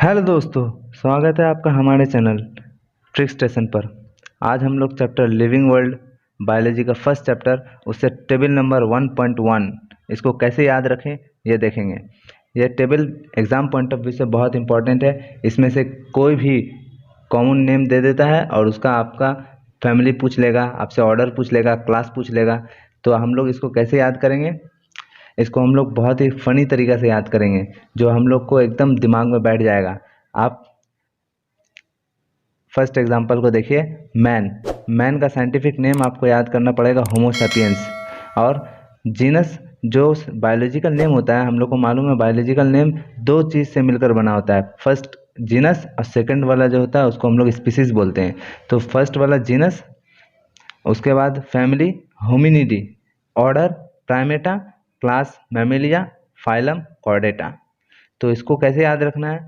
Hello दोस्तों, स्वागत है आपका हमारे चैनल ट्रिक स्टेशन पर। आज हम लोग चैप्टर लिविंग वर्ल्ड बायोलॉजी का फर्स्ट चैप्टर उससे टेबल नंबर 1.1 इसको कैसे याद रखें ये देखेंगे। ये table exam point of view से बहुत इंपॉर्टेंट है। इसमें से कोई भी कॉमन नेम दे देता है और उसका आपका फैमिली पूछ लेगा, आपसे ऑर्डर पूछ लेगा, क्लास पूछ लेगा। तो हम लोग इसको कैसे याद करेंगे? इसको हम लोग बहुत ही फ़नी तरीक़े से याद करेंगे जो हम लोग को एकदम दिमाग में बैठ जाएगा। आप फर्स्ट एग्जांपल को देखिए। मैन का साइंटिफिक नेम आपको याद करना पड़ेगा होमो सैपियंस। और जीनस जो बायोलॉजिकल नेम होता है, हम लोग को मालूम है बायोलॉजिकल नेम दो चीज़ से मिलकर बना होता है। फर्स्ट जीनस और सेकंड वाला जो होता है उसको हम लोग स्पीसीज बोलते हैं। तो फर्स्ट वाला जीनस, उसके बाद family Hominidae, order Primata, class Mammalia, phylum Chordata. तो इसको कैसे याद रखना है?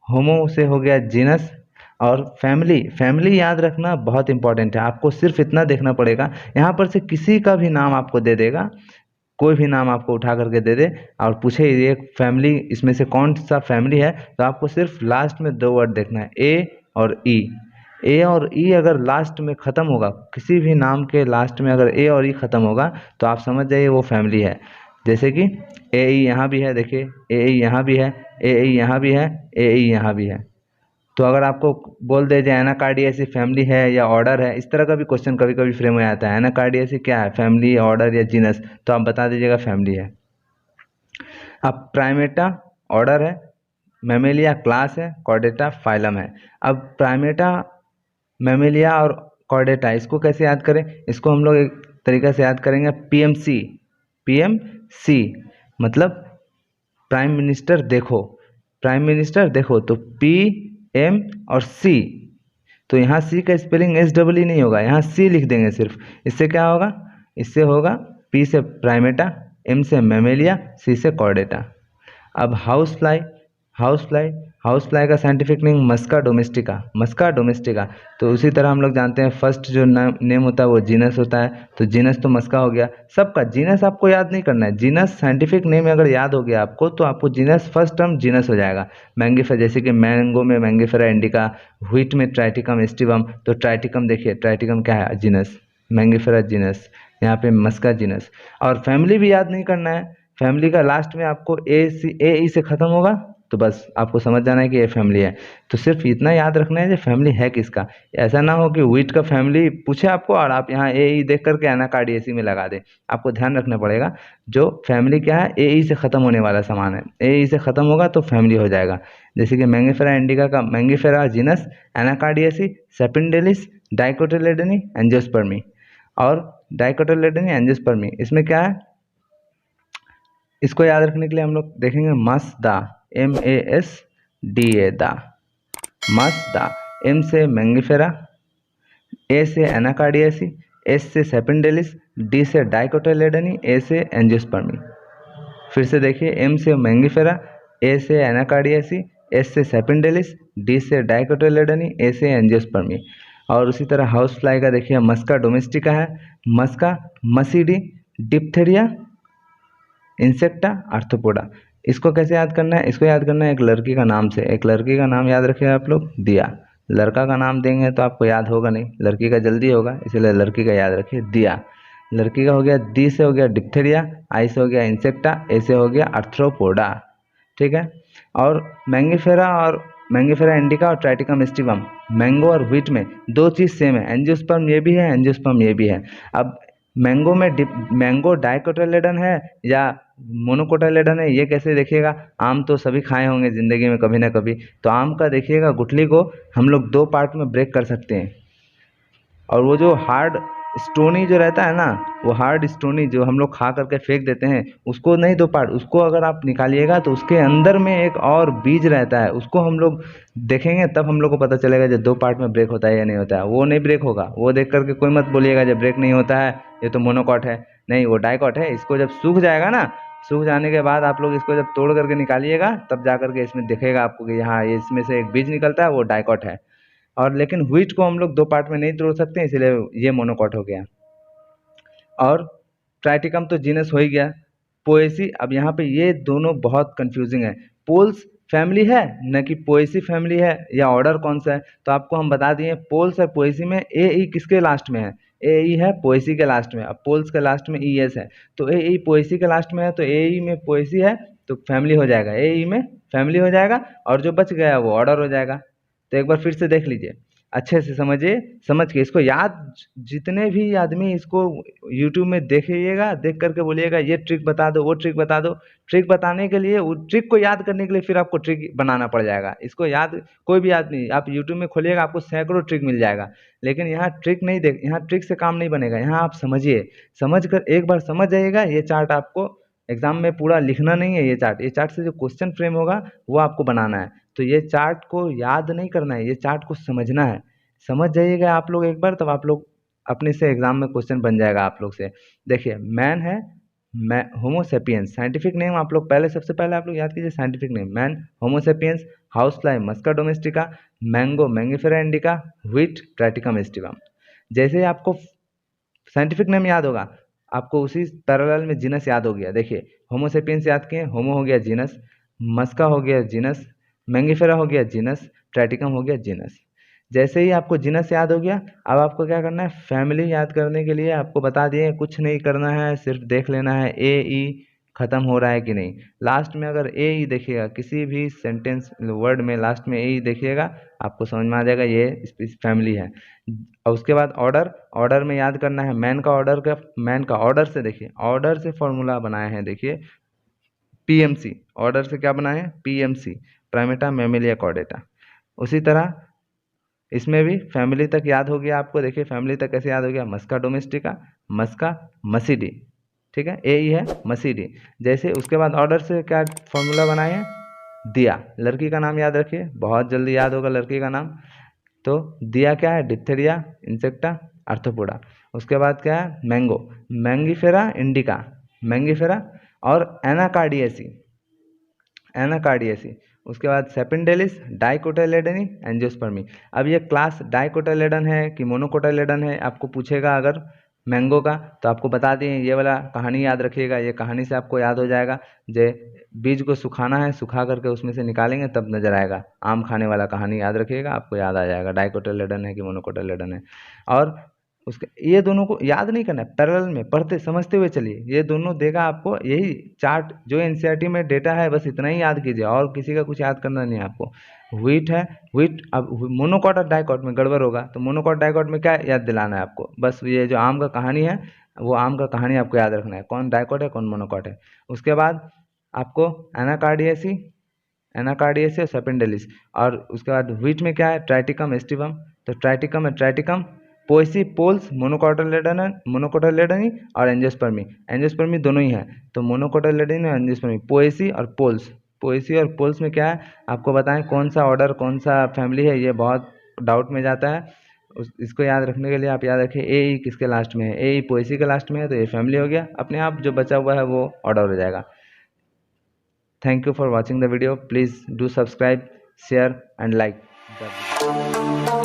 होमो से हो गया जीनस और फैमिली याद रखना बहुत इंपॉर्टेंट है। आपको सिर्फ इतना देखना पड़ेगा, यहाँ पर से किसी का भी नाम आपको दे देगा, कोई भी नाम आपको उठा करके दे दे और पूछे ये फैमिली इसमें से कौन सा फैमिली है, तो आपको सिर्फ लास्ट में दो वर्ड देखना है, ए और ई। ए और ई अगर लास्ट में ख़त्म होगा, किसी भी नाम के लास्ट में अगर ए और ई ख़त्म होगा तो आप समझ जाइए वो फैमिली है। जैसे कि ए ई यहाँ भी है, देखिए ए ई यहाँ भी है, ए ई यहाँ भी है, ए ई यहाँ भी है। तो अगर आपको बोल दे जाए एनाकार्डियेसी फैमिली है या ऑर्डर है, इस तरह का भी क्वेश्चन कभी कभी फ्रेम में आता है, एनाकार्डियेसी क्या है, फैमिली, ऑर्डर या जीनस, तो आप बता दीजिएगा फैमिली है। अब प्राइमेटा ऑर्डर है, मैमेलिया क्लास है, कॉर्डेटा फाइलम है। अब प्राइमेटा, मैमेलिया और कॉर्डेटा इसको कैसे याद करें? इसको हम लोग एक तरीक़े से याद करेंगे, पीएमसी मतलब प्राइम मिनिस्टर देखो। प्राइम मिनिस्टर देखो तो पी एम और सी, तो यहाँ सी का स्पेलिंग एस डबल ई नहीं होगा, यहाँ सी लिख देंगे सिर्फ। इससे क्या होगा? इससे होगा पी से प्राइमेटा, एम से मैमेलिया, सी से कॉर्डेटा। अब हाउस फ्लाई का साइंटिफिक नेम मस्का डोमेस्टिका। तो उसी तरह हम लोग जानते हैं फर्स्ट जो नेम होता है वो जीनस होता है, तो जीनस तो मस्का हो गया। सबका जीनस आपको याद नहीं करना है, जीनस साइंटिफिक नेम अगर याद हो गया आपको तो आपको जीनस फर्स्ट टर्म जीनस हो जाएगा। मैंगीफेरा, जैसे कि मैंगो में मैंगीफेरा इंडिका, व्हीट में ट्राइटिकम एस्टिवम, तो ट्राइटिकम देखिए, ट्राइटिकम क्या है? जीनस, मैंगीफेरा जीनस, यहाँ पे मस्का जीनस। और फैमिली भी याद नहीं करना है, फैमिली का लास्ट में आपको ए ई से ख़त्म होगा तो बस आपको समझ जाना है कि ये फैमिली है। तो सिर्फ इतना याद रखना है कि फैमिली है किसका। ऐसा ना हो कि व्हीट का फैमिली पूछे आपको और आप यहाँ ए ई देख करके एनाकार्डियेसी में लगा दें। आपको ध्यान रखना पड़ेगा जो फैमिली क्या है, ए ई से ख़त्म होने वाला सामान है, ए ई से ख़त्म होगा तो फैमिली हो जाएगा। जैसे कि मैंगीफेरा इंडिका का मैंगीफेरा जीनस, एनाकार्डियेसी, सेपिनडेलिस, डाइकोटिलेडनी, एंजियोस्पर्मी। और डाइकोटिलेडनी एंजियोस्पर्मी इसमें क्या है, इसको याद रखने के लिए हम लोग देखेंगे मस्दा, MASDA दा, मस्दा। एम से मैंगीफेरा, ए से एनाकार्डियेसी, एस से सेपिनडेलिस, डी से डाइकोटिलेडनी, ए से एंजियोस्पर्मी। फिर से देखिए, एम से मैंगीफेरा, ए से एनाकार्डियेसी, एस से सेपिनडेलिस, डी से डाइकोटिलेडनी, ए से एंजियोस्पर्मी। और उसी तरह हाउस फ्लाई का देखिए, मस्का डोमेस्टिका है, मस्का मसीडी, डिप्थेरिया, इंसेक्टा, आर्थ्रोपोडा। इसको कैसे याद करना है? इसको याद करना है एक लड़की का नाम से। एक लड़की का नाम याद रखिए आप लोग, दिया। लड़का का नाम देंगे तो आपको याद होगा नहीं, लड़की का जल्दी होगा, इसलिए लड़की का याद रखिए, दिया। लड़की का हो गया, डी से हो गया डिप्थेरिया, आई से हो गया इंसेक्टा, ए से हो गया आर्थ्रोपोडा। ठीक है। और मैंगीफेरा इंडिका और ट्राइटिकम एस्टिवम, मैंगो और व्हीट में दो चीज़ सेम है, एंजियोस्पर्म ये भी है, एंजियोस्पर्म ये भी है। अब मैंगो में मैंगो डाइकोटिलेडन है या मोनोकोटिलेडन है, ये कैसे देखिएगा? आम तो सभी खाए होंगे ज़िंदगी में कभी ना कभी, तो आम का देखिएगा गुठली को हम लोग दो पार्ट में ब्रेक कर सकते हैं। और वो जो हार्ड स्टोनी जो रहता है ना, वो हार्ड स्टोनी जो हम लोग खा करके फेंक देते हैं, उसको नहीं दो पार्ट, उसको अगर आप निकालिएगा तो उसके अंदर में एक और बीज रहता है, उसको हम लोग देखेंगे तब हम लोग को पता चलेगा जो दो पार्ट में ब्रेक होता है या नहीं होता है। वो नहीं ब्रेक होगा, वो देख करके कोई मत बोलिएगा जब ब्रेक नहीं होता है ये तो मोनोकॉट है, नहीं वो डाइकॉट है। इसको जब सूख जाएगा ना, सूख जाने के बाद आप लोग इसको जब तोड़ करके निकालिएगा तब जा करके इसमें दिखेगा आपको कि हाँ ये इसमें से एक बीज निकलता है, वो डाइकॉट है। और लेकिन व्हीट को हम लोग दो पार्ट में नहीं तोड़ सकते, इसलिए ये मोनोकॉट हो गया। और ट्राइटिकम तो जीनस हो ही गया। पोएसी, अब यहाँ पे ये दोनों बहुत कंफ्यूजिंग है। पोल्स फैमिली है न कि पोएसी फैमिली है या ऑर्डर कौन सा है। तो आपको हम बता दिए पोल्स और पोएसी में ए ई किसके लास्ट में है, ए ई है पोएसी के लास्ट में। अब पोल्स के लास्ट में ई एस है, तो ए ई पोएसी के लास्ट में है, तो ए ई में पोएसी है तो फैमिली हो जाएगा, ए ई में फैमिली हो जाएगा, और जो बच गया वो ऑर्डर हो जाएगा। तो एक बार फिर से देख लीजिए, अच्छे से समझिए, समझ के इसको याद, जितने भी आदमी इसको यूट्यूब में देखिएगा, देख करके बोलिएगा ये ट्रिक बता दो, वो ट्रिक बता दो। ट्रिक बताने के लिए, वो ट्रिक को याद करने के लिए फिर आपको ट्रिक बनाना पड़ जाएगा। इसको याद कोई भी याद नहीं, आप यूट्यूब में खोलिएगा आपको सैकड़ों ट्रिक मिल जाएगा, लेकिन यहाँ ट्रिक नहीं देख, यहाँ ट्रिक से काम नहीं बनेगा। यहाँ आप समझिए, समझ कर एक बार समझ जाइएगा। ये चार्ट आपको एग्जाम में पूरा लिखना नहीं है, ये चार्ट से जो क्वेश्चन फ्रेम होगा वो आपको बनाना है। तो ये चार्ट को याद नहीं करना है, ये चार्ट को समझना है। समझ जाइएगा आप लोग एक बार, तब आप लोग अपने से एग्जाम में क्वेश्चन बन जाएगा आप लोग से। देखिए मैन है, मैं होमोसेपियंस, साइंटिफिक नेम आप लोग पहले, सबसे पहले आप लोग याद कीजिए scientific name, man Homo sapiens, house fly Musca domestica, mango Mangifera indica, wheat Triticum aestivum. जैसे ही आपको साइंटिफिक नेम याद होगा, आपको उसी पैरेलल में जीनस याद हो गया। देखिए होमोसेपियंस याद किए, होमो हो गया जीनस, मस्का हो गया जीनस, मैंगिफेरा हो गया जीनस, ट्राइटिकम हो गया जीनस। जैसे ही आपको जीनस याद हो गया, अब आपको क्या करना है, फैमिली याद करने के लिए आपको बता दिए, कुछ नहीं करना है, सिर्फ देख लेना है ए ई खत्म हो रहा है कि नहीं। लास्ट में अगर ए ई देखिएगा, किसी भी सेंटेंस वर्ड में लास्ट में ए ई देखिएगा, आपको समझ में आ जाएगा ये फैमिली है। और उसके बाद ऑर्डर, ऑर्डर में याद करना है मैन का ऑर्डर का, मैन का ऑर्डर से, देखिए ऑर्डर से फॉर्मूला बनाए हैं, देखिए पीएमसी, ऑर्डर से क्या बनाए हैं, पीएमसी, प्राइमेटा मैमेलिया कॉर्डेटा। उसी तरह इसमें भी फैमिली तक याद हो गया आपको। देखिए फैमिली तक कैसे याद हो गया, मस्का डोमेस्टिका, मस्का मसीडी, ठीक है, ए ई है मसीडी। जैसे उसके बाद ऑर्डर से क्या फॉर्मूला बनाए हैं, दिया, लड़की का नाम याद रखिए, बहुत जल्दी याद होगा लड़की का नाम। तो दिया क्या है, डिप्थेरिया इंसेक्टा आर्थ्रोपोडा। उसके बाद क्या है, मैंगो, मैंगिफेरा इंडिका, मैंगिफेरा, और एनाकार्डियेसी, एनाकार्डियेसी। उसके बाद सेपेंडेलिस, डाइकोटाइलेडनी, एंजियोस्पर्मी। अब ये क्लास डाइकोटाइलेडन है कि मोनोकोटाइलेडन है, आपको पूछेगा अगर मैंगो का, तो आपको बता दें ये वाला कहानी याद रखिएगा, ये कहानी से आपको याद हो जाएगा। जे बीज को सुखाना है, सुखा करके उसमें से निकालेंगे तब नजर आएगा, आम खाने वाला कहानी याद रखिएगा, आपको याद आ जाएगा डाइकोटाइलेडन है कि मोनोकोटाइलेडन है। और उसके ये दोनों को याद नहीं करना है, पैरेलल में पढ़ते समझते हुए चलिए, ये दोनों देगा आपको, यही चार्ट जो एनसीईआरटी में डेटा है बस इतना ही याद कीजिए, और किसी का कुछ याद करना नहीं है आपको। व्हीट है, व्हीट, अब मोनोकॉट और डाइकॉट में गड़बड़ होगा, तो मोनोकॉट डाइकॉट में क्या याद दिलाना है आपको, बस ये जो आम का कहानी है, वो आम का कहानी आपको याद रखना है, कौन डाइकॉट है कौन मोनोकॉट है। उसके बाद आपको एनाकार्डियेसी, एनाकार्डियेसी और सेपेंडेलिस। और उसके बाद व्हीट में क्या है, ट्राइटिकम एस्टिवम, तो ट्राइटिकम है, ट्राइटिकम, पोएसी पोल्स, मोनोकोटाइलेडनी और एंजियोस्पर्मी, एंजियोस्पर्मी दोनों ही है, तो मोनोकोटाइलेडनी और एंजियोस्पर्मी, पोएसी और पोल्स, पोएसी और पोल्स में क्या है आपको बताएं, कौन सा ऑर्डर कौन सा फैमिली है, ये बहुत डाउट में जाता है। इसको याद रखने के लिए आप याद रखिए ए ई किसके लास्ट में है, ए ई पोएसी के लास्ट में है, तो ये फैमिली हो गया, अपने आप जो बचा हुआ है वो ऑर्डर हो जाएगा। Thank you for watching the video. Please do subscribe, share and like the video.